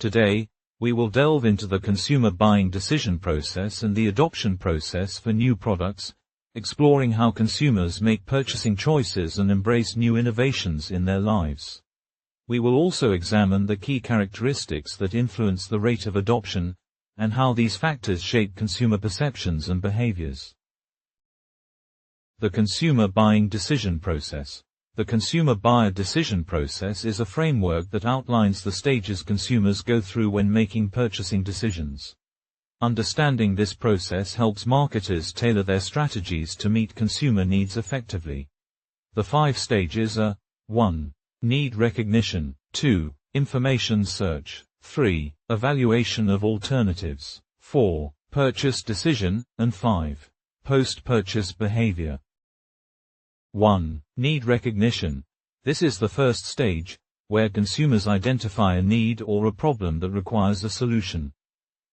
Today, we will delve into the consumer buying decision process and the adoption process for new products, exploring how consumers make purchasing choices and embrace new innovations in their lives. We will also examine the key characteristics that influence the rate of adoption, and how these factors shape consumer perceptions and behaviors. The consumer buying decision process. The consumer buyer decision process is a framework that outlines the stages consumers go through when making purchasing decisions. Understanding this process helps marketers tailor their strategies to meet consumer needs effectively. The 5 stages are: 1. Need recognition. 2. Information search. 3. Evaluation of alternatives. 4. Purchase decision, and 5. Post-purchase behavior. 1. Need recognition. This is the first stage, where consumers identify a need or a problem that requires a solution.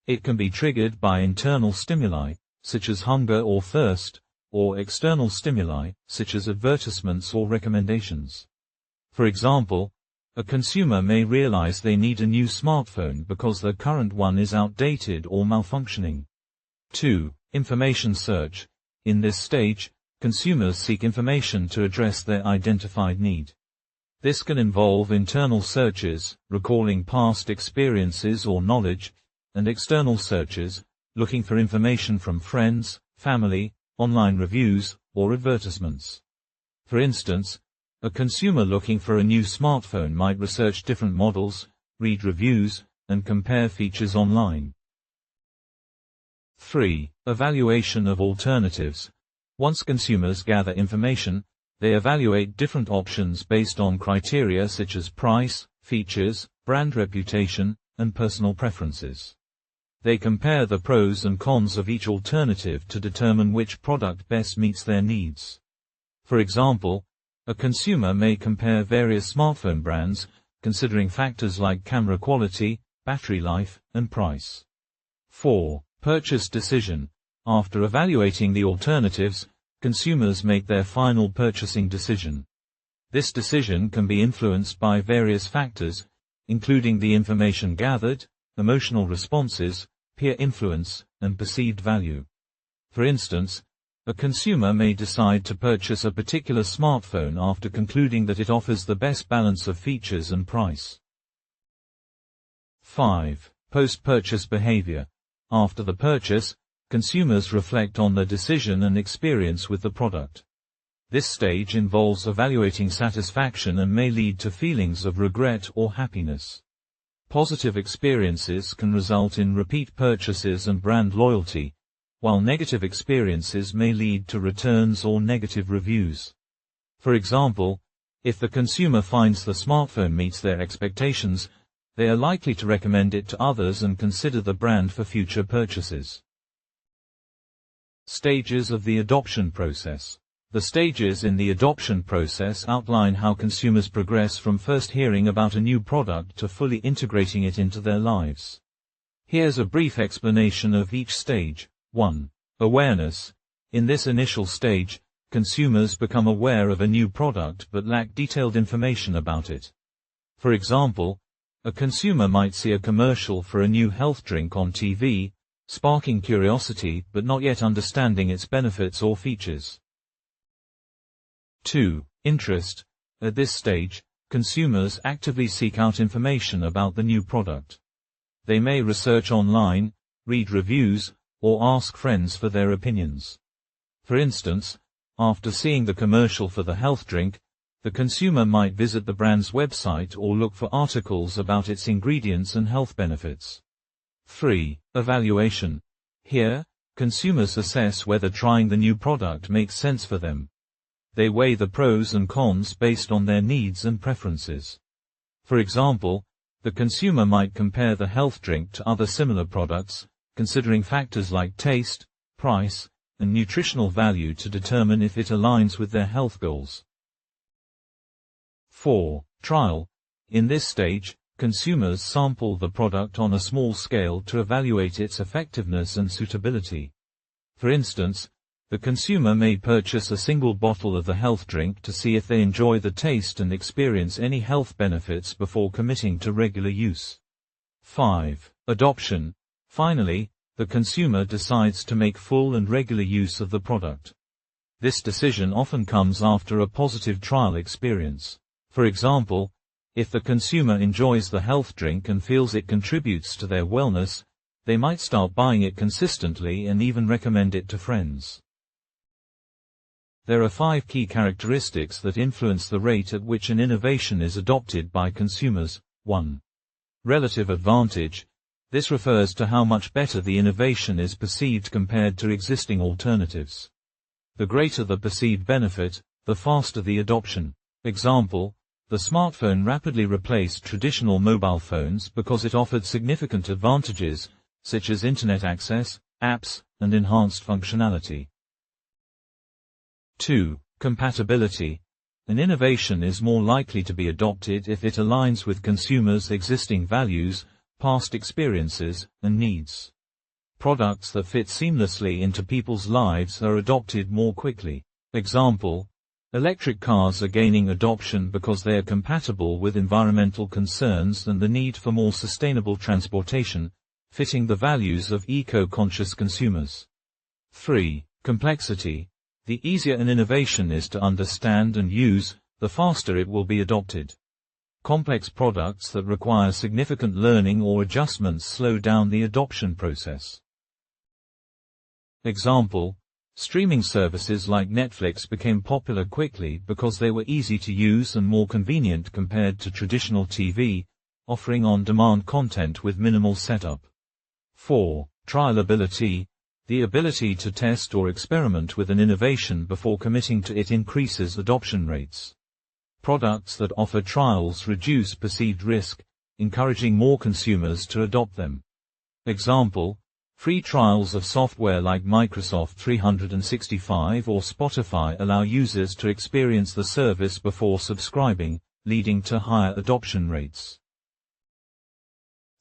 It can be triggered by internal stimuli, such as hunger or thirst, or external stimuli, such as advertisements or recommendations. For example, a consumer may realize they need a new smartphone because their current one is outdated or malfunctioning. 2. Information search. In this stage, consumers seek information to address their identified need. This can involve internal searches, recalling past experiences or knowledge, and external searches, looking for information from friends, family, online reviews, or advertisements. For instance, a consumer looking for a new smartphone might research different models, read reviews, and compare features online. 3. Evaluation of alternatives. Once consumers gather information, they evaluate different options based on criteria such as price, features, brand reputation, and personal preferences. They compare the pros and cons of each alternative to determine which product best meets their needs. For example, a consumer may compare various smartphone brands, considering factors like camera quality, battery life, and price. 4. Purchase decision. After evaluating the alternatives, consumers make their final purchasing decision. This decision can be influenced by various factors, including the information gathered, emotional responses, peer influence, and perceived value. For instance, a consumer may decide to purchase a particular smartphone after concluding that it offers the best balance of features and price. 5. Post-purchase behavior. After the purchase, consumers reflect on their decision and experience with the product. This stage involves evaluating satisfaction and may lead to feelings of regret or happiness. Positive experiences can result in repeat purchases and brand loyalty, while negative experiences may lead to returns or negative reviews. For example, if the consumer finds the smartphone meets their expectations, they are likely to recommend it to others and consider the brand for future purchases. Stages of the adoption process. The stages in the adoption process outline how consumers progress from first hearing about a new product to fully integrating it into their lives. Here's a brief explanation of each stage. 1. Awareness. In this initial stage, consumers become aware of a new product but lack detailed information about it. For example, a consumer might see a commercial for a new health drink on TV, sparking curiosity but not yet understanding its benefits or features. 2. Interest. At this stage, consumers actively seek out information about the new product. They may research online, read reviews, or ask friends for their opinions. For instance, after seeing the commercial for the health drink, the consumer might visit the brand's website or look for articles about its ingredients and health benefits. 3. Evaluation. Here, consumers assess whether trying the new product makes sense for them. They weigh the pros and cons based on their needs and preferences. For example, the consumer might compare the health drink to other similar products, considering factors like taste, price, and nutritional value to determine if it aligns with their health goals. 4. Trial. In this stage, consumers sample the product on a small scale to evaluate its effectiveness and suitability. For instance, the consumer may purchase a single bottle of the health drink to see if they enjoy the taste and experience any health benefits before committing to regular use. 5. Adoption. Finally, the consumer decides to make full and regular use of the product. This decision often comes after a positive trial experience. For example, if the consumer enjoys the health drink and feels it contributes to their wellness, they might start buying it consistently and even recommend it to friends. There are 5 key characteristics that influence the rate at which an innovation is adopted by consumers. 1. Relative advantage. This refers to how much better the innovation is perceived compared to existing alternatives. The greater the perceived benefit, the faster the adoption. Example: the smartphone rapidly replaced traditional mobile phones because it offered significant advantages, such as internet access, apps, and enhanced functionality. 2. Compatibility. An innovation is more likely to be adopted if it aligns with consumers' existing values, past experiences, and needs. Products that fit seamlessly into people's lives are adopted more quickly. Example: electric cars are gaining adoption because they are compatible with environmental concerns and the need for more sustainable transportation, fitting the values of eco-conscious consumers. 3. Complexity. The easier an innovation is to understand and use, the faster it will be adopted. Complex products that require significant learning or adjustments slow down the adoption process. Example: streaming services like Netflix became popular quickly because they were easy to use and more convenient compared to traditional TV, offering on-demand content with minimal setup. 4. Trialability. The ability to test or experiment with an innovation before committing to it increases adoption rates. Products that offer trials reduce perceived risk, encouraging more consumers to adopt them. Example: free trials of software like Microsoft 365 or Spotify allow users to experience the service before subscribing, leading to higher adoption rates.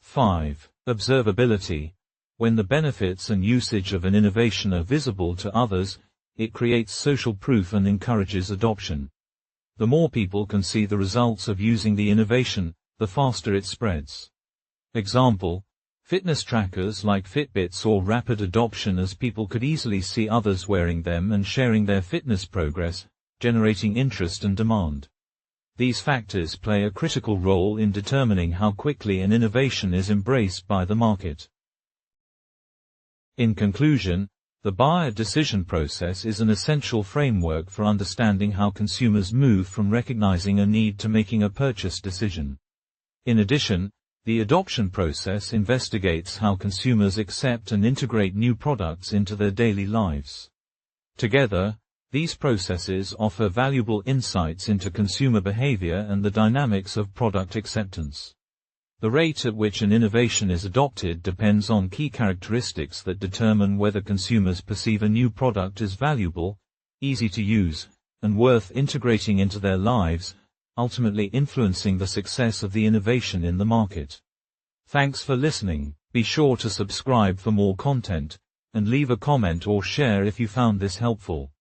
5. Observability. When the benefits and usage of an innovation are visible to others, it creates social proof and encourages adoption. The more people can see the results of using the innovation, the faster it spreads. Example: fitness trackers like Fitbit saw rapid adoption as people could easily see others wearing them and sharing their fitness progress, generating interest and demand. These factors play a critical role in determining how quickly an innovation is embraced by the market. In conclusion, the buyer decision process is an essential framework for understanding how consumers move from recognizing a need to making a purchase decision. In addition, the adoption process investigates how consumers accept and integrate new products into their daily lives. Together, these processes offer valuable insights into consumer behavior and the dynamics of product acceptance. The rate at which an innovation is adopted depends on key characteristics that determine whether consumers perceive a new product as valuable, easy to use, and worth integrating into their lives, ultimately influencing the success of the innovation in the market. Thanks for listening. Be sure to subscribe for more content, and leave a comment or share if you found this helpful.